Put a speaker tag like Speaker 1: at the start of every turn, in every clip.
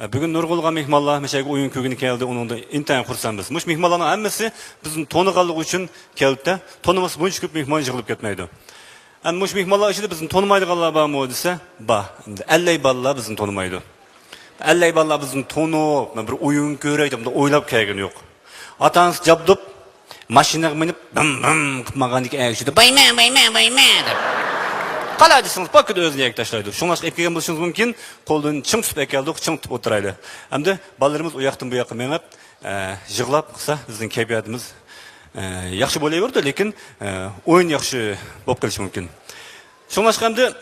Speaker 1: Bugün nurg'ulg'an mehmonlar meshaga o'yin ko'gini keldi, uningda intayin xursandmiz. Mush mehmonlarning hammasi bizni to'niganlik uchun keldi. Tonimiz buncha ko'p mehmon yig'ilib ketmaydi. Endi mush mehmonlar ichida bizni tonimaydiganlar bormi desa, bor. Endi 50 bolalar bizni tonimaydi. 50 bolalar bizni tonib, bir o'yin ko'ray deb o'ylab kelgani yo'q. Atangiz jabdib mashinaga minib bim bim qilmagandan ayishdi. Bayma deb. Qalay desiniz, pakıda özünü yak taşlaydı. Şunlaşık epkegen buluşunuz mümkün, kolduğunu çıng tutup ekeldik, çıng tutup oturaydı. Hem de ballarımız o yaktın bu yakı menip, jığlap kısa bizden keyfiyatımız yaxşı bolayverdi, lekin oyun yaxşı bop kelishi mümkün. Şunlaşık hem de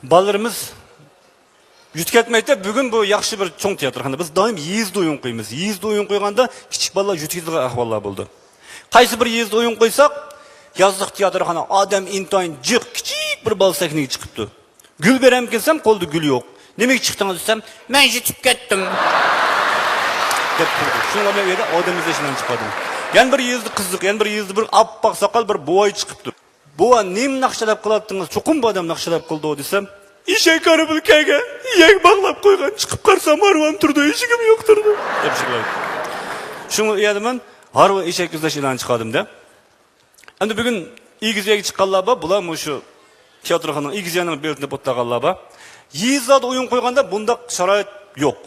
Speaker 1: ballarımız yutketmeydi, bugün bu yaxşı bir çoğun tiyatr. Biz daim yezdi oyun koyumuz. Yezdi oyun koyganda kichik ballar yutketdiği ahvallar buldu. Qaysi bir yezdi oyun koysak, yazlık tiyatrxana adam intayin jıq kichik bir bal sahnaga chiqibdi. Gül berem kelsam qo'lda gül yo'q. Nimaga chiqdingiz desam, men yetib ketdim. deb turdi. Shunga men yerda odam izlashdan chiqadim. Yana bir yezdi qiziq, yana bir yezdi bir oppoq soqol bir buvoy chiqibdi. Buva nim naqshalab qilyaptıngiz? Cho'qim bu odam naqshalab qildi desam, eshak karabulkaga yak bog'lab qo'ygan, chiqib qarsam marvan turdi, eshigim yo'q turdi deb chiqiladi. Shunga uyadiman, harva eshak izlashdan chiqadim-da. Endi bugün İgizye'ye çıkanlar var, bular şu tiyatroxanın İgizye'nin belirtinde botlaganlar var. Yezada oyun koyganda bunda şarayet yok.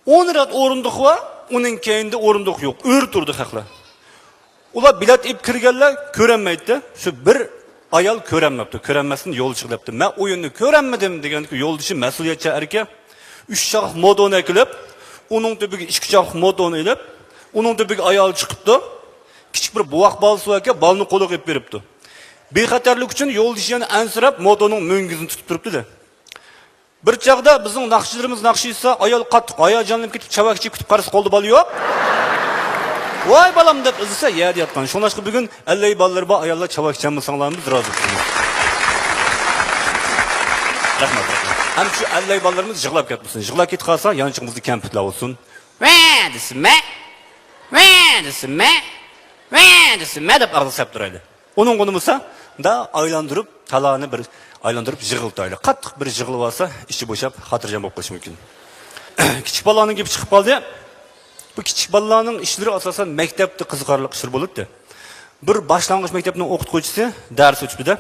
Speaker 1: 10 rat orunduk var, onun keyinde orunduk yok. Ür turdu hakla. Ular bilet ip kirgenler körenmeydi. Şu bir ayal körenmepti. Körenmesini yol çıkıptı. Ben oyunu körenmedim degen ki yol dışı mesuliyetçi erkek 3 çaq modonu ekilip, onun tübüge 2 çaq modonu elip, onun tübüge ayal çıkıptı. Kichik bir buvoq balsi aka balni qo'liga qilib beribdi. Bexatarlik uchun yo'l dishini ansirab motoning mo'ngizini tutib turibdi-da. Bir chaqda bizning naqshchilarimiz naqshiysa ayol qattiq hayajonlanib ketib chavakchi kutib qarasa qo'lda bal yo'q. Voy balam deb izlasa yer yotgan. Shunashqa bugun 50 ballar bor ayollar chavakchanmisanlarmiz rozi bo'lamiz. Rahmat. Ham shu 50 ballarimiz yig'lab ketmasin. Yig'lab ketib qolsa yanchig'imizni kampitlar olsun. Va desma. Desime deb ağzısap duraydı. Onun konumuzsa da aylandırıp, talağını bir aylandırıp jığıltaydı. Qattiq bir jığılıp alsa, işi boşap, hatırcan bop qilishi mümkün. Kichik balaning gibi chiqib qoldi. Bu kichik balaning ishlari asosan maktabda qiziqarli ishlar bo'ladi. Bir boshlang'ich maktabning o'qituvchisi dars o'tibdi-da.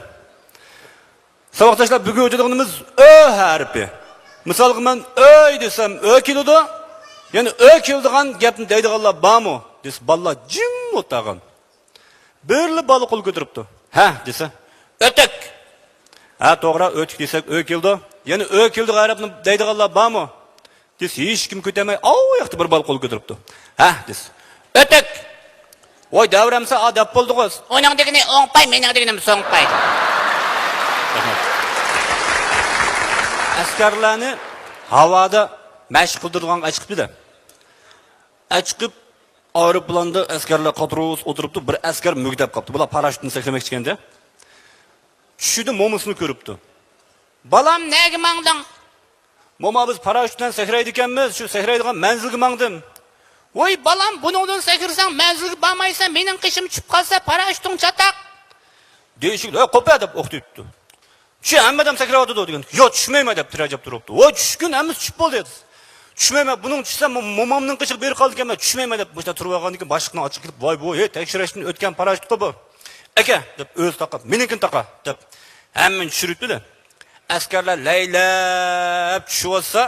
Speaker 1: Saboqdoshlar, bugun o'tadiganimiz ö harfi. Misolga men öy desam, ö keladi. Yani ö keladigan gapni deydiganlar bormi? Des balla jim o'tag'an. Birli balı qo'l ko'tiribdi. Ha desa, o'tik. Ha to'g'ri, o'tik desak, ö keldi. Yani ö keldi g'arabni deydiganlar bormi? Des hech kim ko'tamay, o yoqda bir bal qo'l ko'tiribdi. Ha des. O'tik. Voy davramsa adab bo'ldi-ku. Uning degini o'ngpay, mening deginim so'ngpay. Askarlarni havoda mashq qildirgan chiqibdi-da. Chiqib aeroplanda askarlar qatorus o'tiribdi, bir askar mugdab qopti. Bular parashyutni saklamoqchi ekanda. Tushidi, mo'misini ko'ribdi. Balam nega mangding? Mo'ma biz parashyutdan sakraydi ekanmiz, shu sakraydigan manzilga mangdim. Voy balam, buningdan sakrarsang manzilga bormaysan, mening qishim tushib qolsa parashyuting chataq. Deyishib, qo'pa deb o'qitibdi. Shu hammadan sakraydi degan. Yo'q, tushmayman deb tirajab turibdi. Voy tushgun, hammasi tushib bo'ldi. Tushmayman, buning tushsa momamning qishiq berib qoldi ekan, tushmayman deb boshda turib olgandan keyin boshliqni ochib kelib, voy bu, tekshirishdan o'tgan parashyut bu. Aka deb o'z taqab, menikin taqa deb hammasini tushiribdi-da. Askarlar laylab tushib olsa,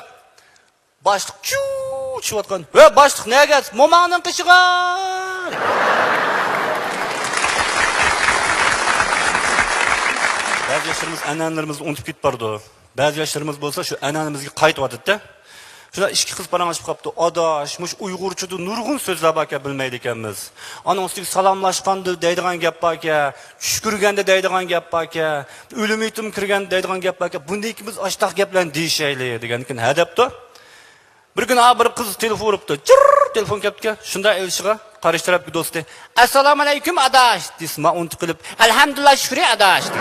Speaker 1: boshliq tushib otgan. "Va boshliq nega? Momamning qishig'i?" Ba'zi yoshlarimiz an'analarimizni unutib ketib bordi. Ba'zi yoshlarimiz bo'lsa shu an'anamizga qaytyapti-da. Şuna iki kız paranlaşıp kaptı. Adaş, muş Uygurçudu, nurgun sözler baka bilmeydi ekanmiz. Ana üstüge salamlaşkandı, deydigan gap baka, şükürgende deydigan gap baka, ölüm itim kirgen deydigan gap baka. Bunda ikimiz açtaq gaplarni deyishayli degan ekan hadapdi. Bir gün bir kız telefon uribdi. Jir telefon kaptga. Shunda elshiga qarish tarafga do'sti. Assalomu alaykum adash, desma unutib qilib, alhamdulillah shukri adash dedi.